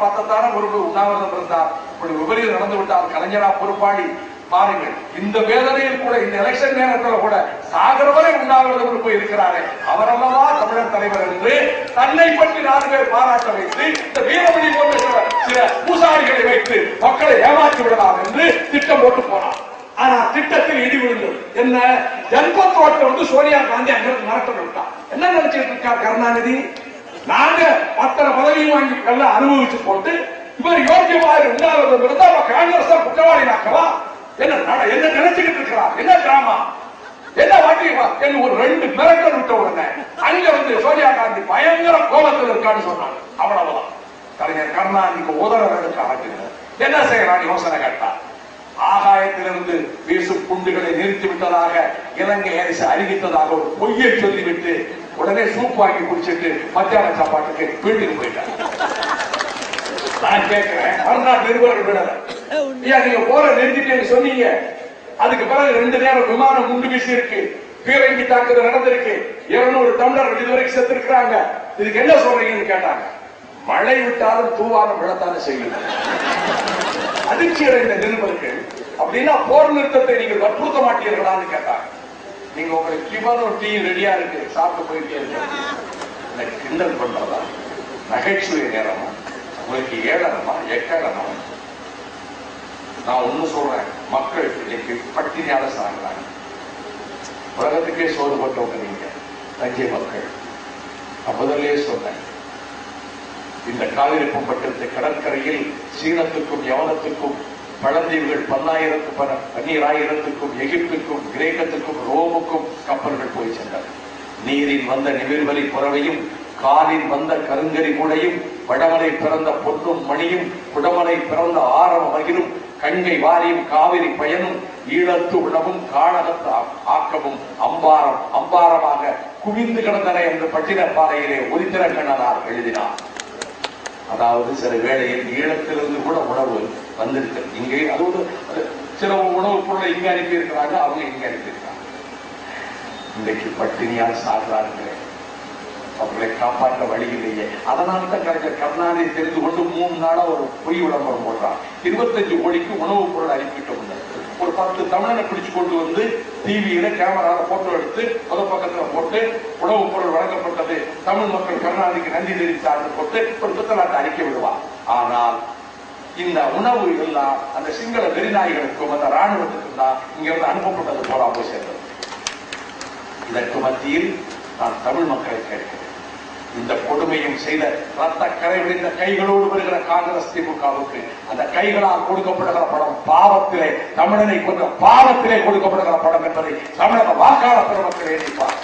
பார்த்ததான பொறுப்பு உண்ணாவிரதம் இருந்தார். இப்படி விபரீதம் நடந்து விட்டால் கலைஞரா பொறுப்பாளி? பாருங்கள், இந்த வேதனையில் கூட இந்த எலெக்ஷன் நேரத்தில் கூட சாகரவரை உண்ணாவிரதம் பொறுப்பு இருக்கிறாரே, அவரல்லவா தமிழர் தலைவர் என்று தன்னை பற்றி 4 பேர் பாராட்ட வைத்து இந்த வீரமணி போன்ற சில பூசாரிகளை வைத்து மக்களை ஏமாற்றி விடலாம் என்று திட்டம் போட்டு போனார். ஆனா திட்டத்தில் இடி விழுந்தது. என்ன? ஜன்பத் ரோட்டை வந்து சோனியா காந்தி அங்கிருந்து மிரட்ட விட்டார். என்ன நினைச்சிட்டு இருக்கார் கருணாநிதி? நாங்க அத்தனை பதவியும் வாங்கி எல்லாம் அனுபவிச்சு போட்டு இவர் யோக்கியமாக உண்ணாவிரதம் இருந்தா காங்கிரஸ் தான் குற்றவாளி நாக்கவா? என்ன நினைச்சுக்கிட்டு இருக்கிறார்? என்ன டிராமா? என்ன வாட்டி என்ன ஒரு 2 மிரட்டல் விட்ட உடனே அங்க வந்து சோனியா காந்தி பயங்கர கோபத்தில் இருக்கான்னு சொன்னாங்க. அவ்வளவுதான். கலைஞர் கருணாநிதிக்கு உதவுறதுக்கு ஆகுது. என்ன செய்யறான் யோசனை கேட்டார். ஆகாயத்திலிருந்து வீசும் குண்டுகளை நிறுத்திவிட்டதாக இலங்கை அரசு அறிவித்ததாக ஒரு பொய்யை சொல்லிவிட்டு உடனே சூப் வாங்கி குடிச்சிட்டு மத்தியான சாப்பாட்டுக்கு வீட்டுக்கு போயிட்டார். நான் கேட்கிறேன், மறுநாள் நிருபர்கள் விடல, நீங்க போற நிறுத்திட்டு சொன்னீங்க. அதுக்கு பிறகு 2 நேரம் விமானம் குண்டு வீசி இருக்கு, பீரங்கி தாக்குதல் நடந்திருக்கு, 200 தமிழர்கள் இதுவரைக்கும் செத்து இருக்கிறாங்க. இதுக்கு என்ன சொல்றீங்கன்னு கேட்டாங்க. மழை விட்டாலும் தூவாரம் விழத்தானே செய்யும். அதிர்ச்சி அடைந்த நிருபர்கள், அப்படின்னா போர் நிறுத்தத்தை நீங்கள் வற்புறுத்த மாட்டீர்களான்னு கேட்டாங்க. நீங்க உங்களுக்கு கிவனும் டீ ரெடியா இருக்கு, சாப்பிட்டு போயிட்டே இருக்கு. கிண்டல் பண்றதா? நகைச்சுவை நேரமா? உங்களுக்கு ஏளனமா எக்கலமா? நான் ஒண்ணு சொல்றேன், மக்கள் இன்னைக்கு பட்டினியால சாகுறாங்க. உலகத்துக்கே சோறு போட்டவங்க நீங்க தஞ்சை மக்கள். முதலே சொன்னேன், இந்த காவிரி பூம்பட்டினத்து கடற்கரையில் சீனத்துக்கும் யவனத்துக்கும் பழந்தீவுகள் 12,000க்கும் எகிப்துக்கும் கிரேக்கத்துக்கும் ரோமுக்கும் கப்பல்கள் போய் சென்றன. நீரின் வந்த நிமிர்வலி புறவையும் காலின் வந்த கருங்கரி கூடையும் வடமலை பிறந்த பொன்னும் மணியும் குடமலை பிறந்த ஆரவ மகிழும் கங்கை வாரியும் காவிரி பயனும் ஈழத்து உணவும் காணகத்து ஆக்கமும் அம்பாரம் அம்பாரமாக குவிந்து கிடந்தன என்று பட்டினப்பாறையிலே உரித்திரக்கண்ணனார் எழுதினார். அதாவது சில வேளையில் ஈழத்திலிருந்து கூட உணவு வந்திருக்கு. இங்கே அதோடு சில உணவுப் பொருளை இங்க அனுப்பி இருக்கிறாங்க, அவங்க இங்க அனுப்பி இருக்காங்க. இன்றைக்கு பட்டினியால் சாகிறார்களே, அவர்களை காப்பாற்ற வழி இல்லையே. அதனால்தான் கலைஞர் கருணாநிதி தெரிந்து கொண்டு 3 நாளா ஒரு பொய் விளம்பரம் போடுறார். 25 கோடிக்கு உணவுப் பொருள் அனுப்பிட்டு ஒரு 10 தமிழனை பிடிச்சு கொண்டு வந்து டிவியில கேமரால போட்டோ எடுத்து பொது பக்கத்துல போட்டு உணவுப் பொருள் வழங்கப்பட்டது, தமிழ் மக்கள் கருணாநிதிக்கு நன்றி தெரிவித்தார் போட்டு ஒரு புத்தகத்தை அறிக்கை விடுவார். ஆனால் இந்த உணவு எல்லாம் அந்த சிங்கள வெறிநாய்களுக்கும் அந்த ராணுவத்துக்கும் தான் இங்கிருந்து அனுப்பப்பட்டது போல போய் சேர்ந்தது. இதற்கு மத்தியில் நான் தமிழ் மக்களை கேட்கிறேன், இந்த கொடுமையும் செய்த ரத்த கரை விழுந்த கைகளோடு வருகிற காங்கிரஸ் திமுகவுக்கு அந்த கைகளால் கொடுக்கப்படுகிற படம் பாவத்திலே, தமிழனை கொண்ட பாவத்திலே கொடுக்கப்படுகிற படம் என்பதை தமிழக வாக்காளர் பெருமக்கள் எண்ணிப்பார்.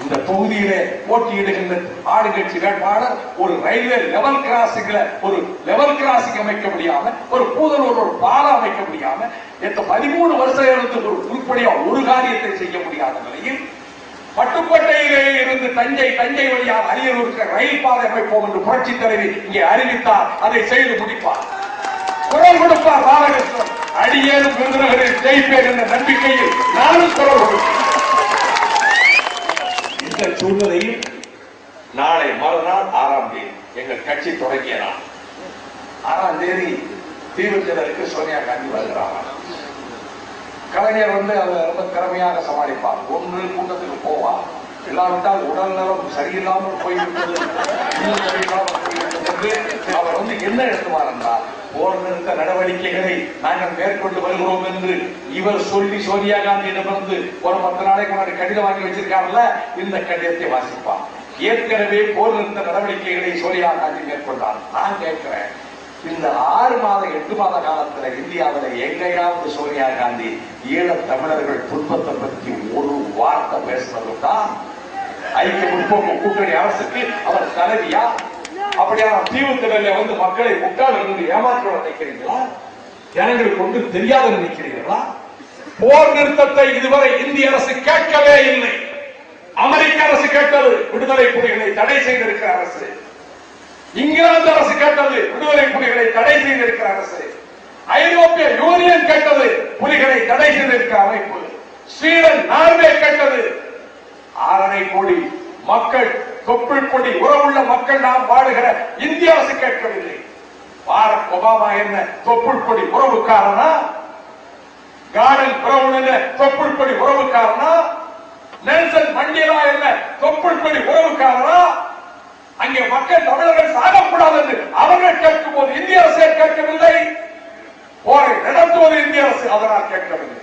இந்த தொகுதியிலே போட்டியிடுகின்ற ஆளுங்கட்சி வேட்பாளர் ஒரு ரயில்வே லெவல் கிராசிங்ல ஒரு லெவல் கிராசிங் அமைக்க முடியாம, ஒரு பூதலூர் ஒரு பாலம் அமைக்க முடியாம, 13 வருஷம் இருந்து ஒரு உருப்படியா ஒரு காரியத்தை செய்ய முடியாத நிலையில் பட்டுக்கோட்டையிலே இருந்து தஞ்சை வழியாக அரியலூருக்கு ரயில் பாதை அமைப்போம் என்று புரட்சி தலைவி இங்கே அறிவித்தார். அதை செய்து முடிப்பார், குரல் கொடுப்பார் பாலகிருஷ்ணன். அடியேறும் விருதுநகரில் ஜெயிப்பேன் என்ற நம்பிக்கையில் நானும் குரல் கொடுப்பேன். இந்த சூழ்நிலையில் நாளை மறுநாள் 6ஆம் தேதி எங்கள் கட்சி தொடங்கிய நாள். 6ஆம் தேதி தீவுத்தினருக்கு சோனியா காந்தி வருகிறார். கலைஞர் வந்து அதை ரொம்ப திறமையாக சமாளிப்பார். ஒன்று கூட்டத்துக்கு போவார், இல்லாவிட்டால் உடல் நலம் சரியில்லாமல் போய்விட்டது, அவர் வந்து என்ன எழுதுவார் என்றால், போர் நிறுத்த நடவடிக்கைகளை நாங்கள் மேற்கொண்டு வருகிறோம் என்று இவர் சொல்லி சோனியா காந்தியிடமிருந்து ஒரு 10 நாளைக்கு முன்னாடி கடிதம் வாங்கி வச்சிருக்காருல்ல, இந்த கடிதத்தை வாசிப்பார். ஏற்கனவே போர் நிறுத்த நடவடிக்கைகளை சோனியா காந்தி மேற்கொண்டார். நான் கேட்கிறேன், இந்த 6 மாத 8 மாத காலத்தில் இந்தியாவில் எங்கேயாவது சோனியா காந்தி ஈழத் தமிழர்கள் துன்பத்தை பற்றி ஒரு வார்த்தை பேசுவதுதான்? ஐக்கிய முற்போக்கு கூட்டணி அரசுக்கு அவர் தலைவியா? அப்படியான தீவுத்திடல வந்து மக்களை முட்டாளர்கள் என்று ஏமாற்ற நினைக்கிறீங்களா? ஜனங்களுக்கு ஒன்று தெரியாத நினைக்கிறீர்களா? போர் நிறுத்தத்தை இதுவரை இந்திய அரசு கேட்கவே இல்லை. அமெரிக்க அரசு கேட்டது, விடுதலை புலிகளை தடை செய்திருக்கிற அரசு. இங்கிலாந்து அரசு கேட்டது, விடுதலை புலிகளை தடை செய்திருக்கிற அரசு. ஐரோப்பிய யூனியன் கேட்டது, புலிகளை தடை செய்திருக்கிற அமைப்பு. ஸ்வீடன், நார்வே கேட்டது. 6,5 கோடி மக்கள் தொப்புள் கொடி உறவுள்ள மக்கள் நாம் வாழுகிற இந்திய அரசு கேட்கவில்லை. பாரக் ஒபாமா என்ன தொப்புள் கொடி உறவுக்காரனா? கார்டன் பிரவுன் என்ன தொப்புள் கொடி உறவுக்காரனா? நெல்சன் மண்டேலா என்ன தொப்புள் கொடி உறவுக்காரனா? அங்கே மக்கள் தமிழர்கள் சாகக்கூடாது என்று அவர்கள் கேட்கும் போது இந்திய அரசே கேட்கவில்லை. போரை நடத்துவது இந்திய அரசு, அதனால் கேட்கவில்லை.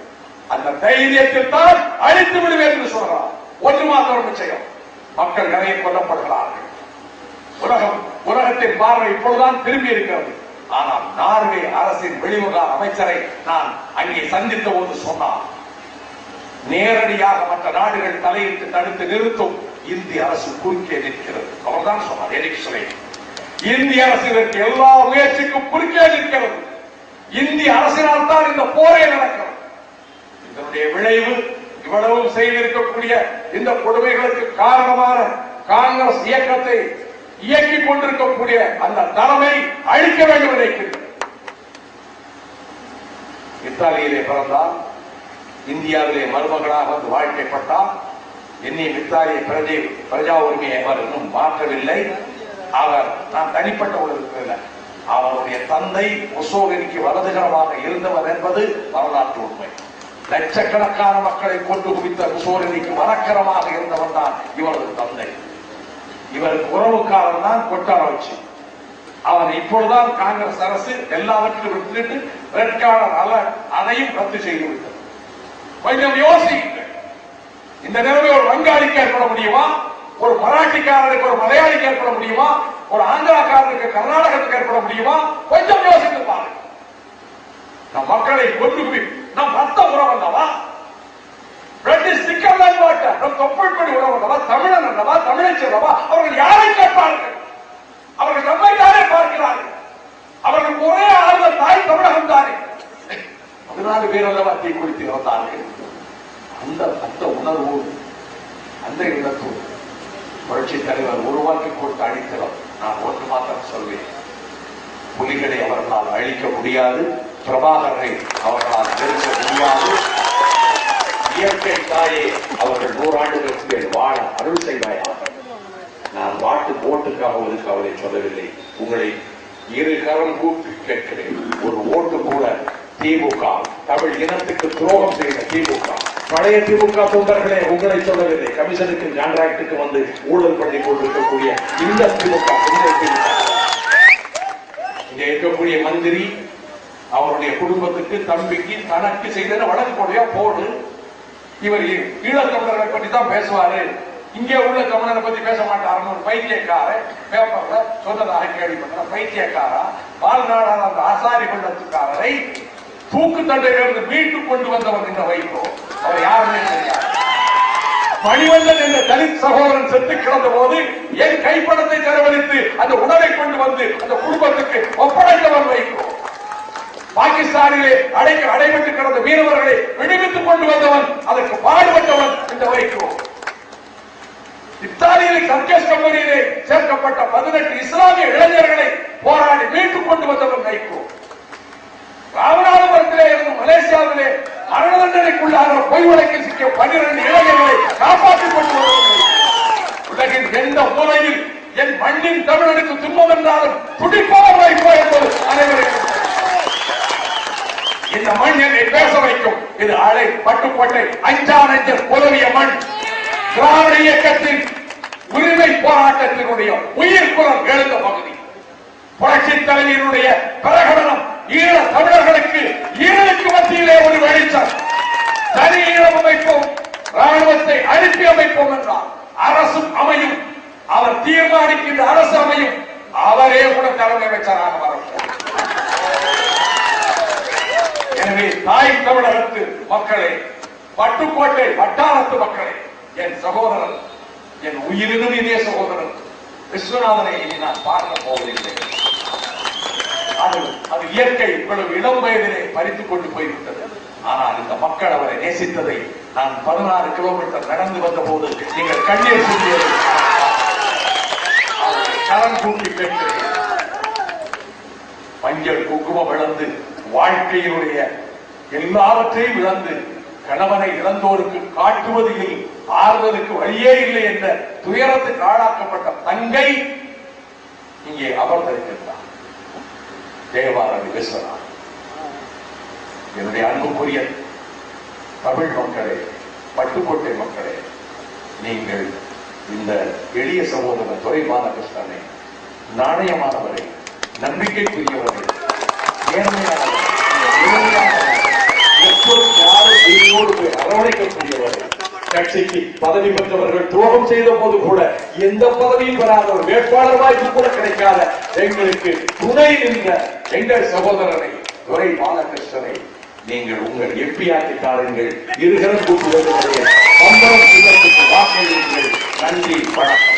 அந்த தைரியத்தில் தான் அழித்து விடுவேன் என்று சொல்றார். ஒன்று மாத்திரம் நிச்சயம், மக்கள் நிறைய கொல்லப்படுகிறார்கள். உலகத்தின் பார்வை இப்பொழுதுதான் திரும்பி இருக்கிறது. ஆனால் நார்வே அரசின் வெளிவிவகார அமைச்சரை நான் அங்கே சந்தித்த போது சொன்னார், நேரடியாக மற்ற நாடுகள் தலையிட்டு தடுத்து நிறுத்தும் இந்திய அரசு குறுக்கே நிற்கிறது. அவர்தான் சொன்னார், இந்திய அரசு இதற்கு எல்லா முயற்சிக்கும் குறுக்கே நிற்கிறது. இந்திய அரசினால் தான் இந்த போரே நடக்கிறது. இதனுடைய விளைவு இவ்வளவு செய்திருக்கக்கூடிய இந்த கொடுமைகளுக்கு காரணமான காங்கிரஸ் இயக்கத்தை இயக்கிக் கொண்டிருக்கக்கூடிய அந்த தலைமை அழிக்க வேண்டும் நினைக்கிறது. இத்தாலியிலே பிறந்தார், இந்தியாவிலே மருமகனாக வந்து வாழ்க்கைப்பட்டார். இன்னும் இத்தாலிய பிரஜா உரிமையை அவர் இன்னும் மாற்றவில்லை. அவர் நான் தனிப்பட்ட ஒரு அவருடைய தந்தை முசோலினிக்கு வலதுகரமாக இருந்தவர் என்பது வரலாற்று உண்மை. லட்சக்கணக்கான மக்களை கொண்டு குவித்த முசோலினிக்கு வலக்கரமாக இருந்தவர் தான் இவரது தந்தை. இவருக்கு உறவுக்காரன் தான் கொட்டாரவச்சு. அவர் இப்பொழுதுதான் காங்கிரஸ் அரசு எல்லாவற்றையும் விட்டுவிட்டு ரெட் கார்னர் அலர்ட் அதையும் ரத்து செய்துவிட்டது. கொஞ்சம் யோசிக்க, இந்த நிலைமை ஒரு வங்காளிக்கு ஏற்பட முடியுமா? ஒரு மராட்டிக்காரருக்கு ஒரு மலையாளிக்கு ஏற்பட முடியுமா? ஒரு ஆந்திராக்காரருக்கு கர்நாடகத்துக்கு ஏற்பட முடியுமா? கொஞ்சம் யோசித்து பாருங்க. நம் மக்களை கொண்டு நம் ரத்த உறவு அல்லவா? பிரிட்டிஷ் சிக்கர்லாந்து வாட்டர் நம் தொப்புள் கொடி உறவு அல்லவா? தமிழன் அல்லவா? தமிழச்சி அல்லவா? அவர்கள் யாரை கேட்பார்கள்? அவர்கள் நம்மை தானே பார்க்கிறார்கள். அவர்களுக்கு ஒரே ஆறுதல் தாய் தமிழகம் தானே. 14 பேர் அல்லவா தீ குளித்து இறந்தார்கள். அந்த உணர்வோடு அந்த இடத்தோடு புரட்சித் தலைவர் உருவாக்கி கொடுத்து அழிக்கிறோம். நான் ஒன்று மாத்திரம் சொல்வேன், புலிகளை அவர்களால் அழிக்க முடியாது, பிரபாகரை அவர்களால் நெருங்க முடியாது. இயற்கை தாயே அவர்கள் 100 ஆண்டுகளுக்கு மேல் வாழ அருள் செய்வாயாக. நான் ஓட்டுக்காக ஒதுக்க அவரை சொல்லவில்லை. உங்களை இரு கரம் கூப்பி கேட்கிறேன். ஒரு ஓட்டு கூட திமுக, தமிழ் இனத்துக்கு துரோகம் செய்த திமுக, பழைய திமுக தொண்டர்களே உங்களை சொல்லவில்லை. கமிஷனுக்கு கான்ட்ராக்டுக்கு வந்து ஊழல் பண்ணி கொண்டிருக்கக்கூடிய இந்த திமுக, இங்க இருக்கக்கூடிய மந்திரி அவருடைய குடும்பத்துக்கு, தம்பிக்கு, தனக்கு செய்த வழக்கு போடையா போடு. இவர் ஈழத்தமிழர்களை பற்றி தான் பேசுவாரு, இங்கே உள்ள தமிழரை பத்தி பேச மாட்டாருன்னு ஒரு பைத்தியக்கார பேப்பர்ல சொன்னதாக கேள்விப்பட்ட பைத்தியக்காரா வாழ்நாடான அந்த ஆசாரி பள்ளத்துக்காரரை தூக்கு தண்டையிலிருந்து மீட்டுக் கொண்டு வந்தவர் இந்த வைகோ. அவர் யாருமே தெரியாது. மணிவண்ணன் என்ற தலித் சகோதரன் செத்து கிடந்த போது என் கைப்படத்தை செலவழித்து அந்த உணவை கொண்டு வந்து அந்த குடும்பத்துக்கு ஒப்படைத்தவர் வைகோ. பாகிஸ்தானிலே அடைபட்டு கிடந்த மீனவர்களை விடுவித்துக் கொண்டு வந்தவன், அதற்கு பாடுபட்டவன் இந்த வைகோ. இத்தாலியில் சர்க்கஸ் கம்பெனியிலே சேர்க்கப்பட்ட 18 இஸ்லாமிய இளைஞர்களை போராடி மீட்டுக் கொண்டு வந்தவன் வைகோ. ராமநாதபுரத்திலே இருந்து மலேசியாவிலே மரண தண்டனைக்குள்ளாக பொய் வழக்கில் சிக்கிய 12 இளைஞர்களை காப்பாற்றிக் கொண்டு வருவதில்லை. உலகின் எந்த மூலையில் என் மண்ணின் தமிழனுக்கு துன்பம் என்றாலும் துடிப்பவர் வைகோ என்பது அனைவருக்கும். இந்த மண் என்னை பேச வைக்கும். இது அலை பட்டுக்கோட்டை அஞ்சா நெஞ்சர் உதவிய மண். திராவிட இயக்கத்தின் உரிமை போராட்டத்தினுடைய உயிர் குரல் எழுந்த பகுதி. புரட்சித் தலைவருடைய பிரகடனம் ஈழ தமிழர்களுக்கு ஈழனுக்கு மத்தியிலே ஒரு வெளிச்சம். தனி ஈழம் அமைப்போம், ராணுவத்தை அனுப்பி அமைப்போம் என்றார். அரசும் அமையும், அவர் தீர்மானிக்கின்ற அரசு அமையும். அவரே கூட தலைமை அமைச்சராக வரப்போம். எனவே தாய் தமிழகத்து மக்களை, பட்டுக்கோட்டை வட்டாரத்து மக்களை, என் சகோதரன், என் உயிரினும் இனிய சகோதரன் விஸ்வநாதனை இனி நான் பார்க்க போவதில்லை. அது இயற்கை இவ்வளவு இளம் வயதிலே பறித்துக் கொண்டு போய்விட்டது. ஆனால் இந்த மக்கள் அவரை நேசித்ததை நான் 16 கிலோமீட்டர் நடந்து வந்த போது நீங்கள் கண்ணீர் சிந்தியதை கரம் கூட்டி கேட்கிறேன். மஞ்சள் குங்குமம் இழந்து, வாழ்க்கையினுடைய எல்லாவற்றையும் இழந்து, கணவனை இழந்தோருக்கு காட்டுவதில் ஆறுதலுக்கு வழியே இல்லை என்ற துயரத்துக்கு ஆளாக்கப்பட்ட தங்கை இங்கே அமர்ந்திருக்கின்றார். ஜெயபாரதி விஸ்வநாத். என்னுடைய அன்புக்குரிய தமிழ் மக்களே, பட்டுக்கோட்டை மக்களே, நீங்கள் இந்த எளிய சகோதரர் துரை பாலகிருஷ்ணனை, நாணயமானவரை, நம்பிக்கைக்குரியவரை, நேர்மையானவரை, அரவணைக்கக்கூடியவரை, கட்சிக்கு பதவி பெற்றவர்கள் துரோகம் செய்த போது கூட எந்த பதவியும் பெறாத ஒரு வேட்பாளர் வாய்ப்பு கூட கிடைக்காத எங்களுக்கு துணை நின்ற எங்கள் சகோதரனை துரை பாலகிருஷ்ணனை நீங்கள் உங்கள் எம்பிஆர்டி காரங்கள் இருகரம் கூட்டுவதற்கு பம்பரம் வாக்களியுங்கள். நன்றி, வணக்கம்.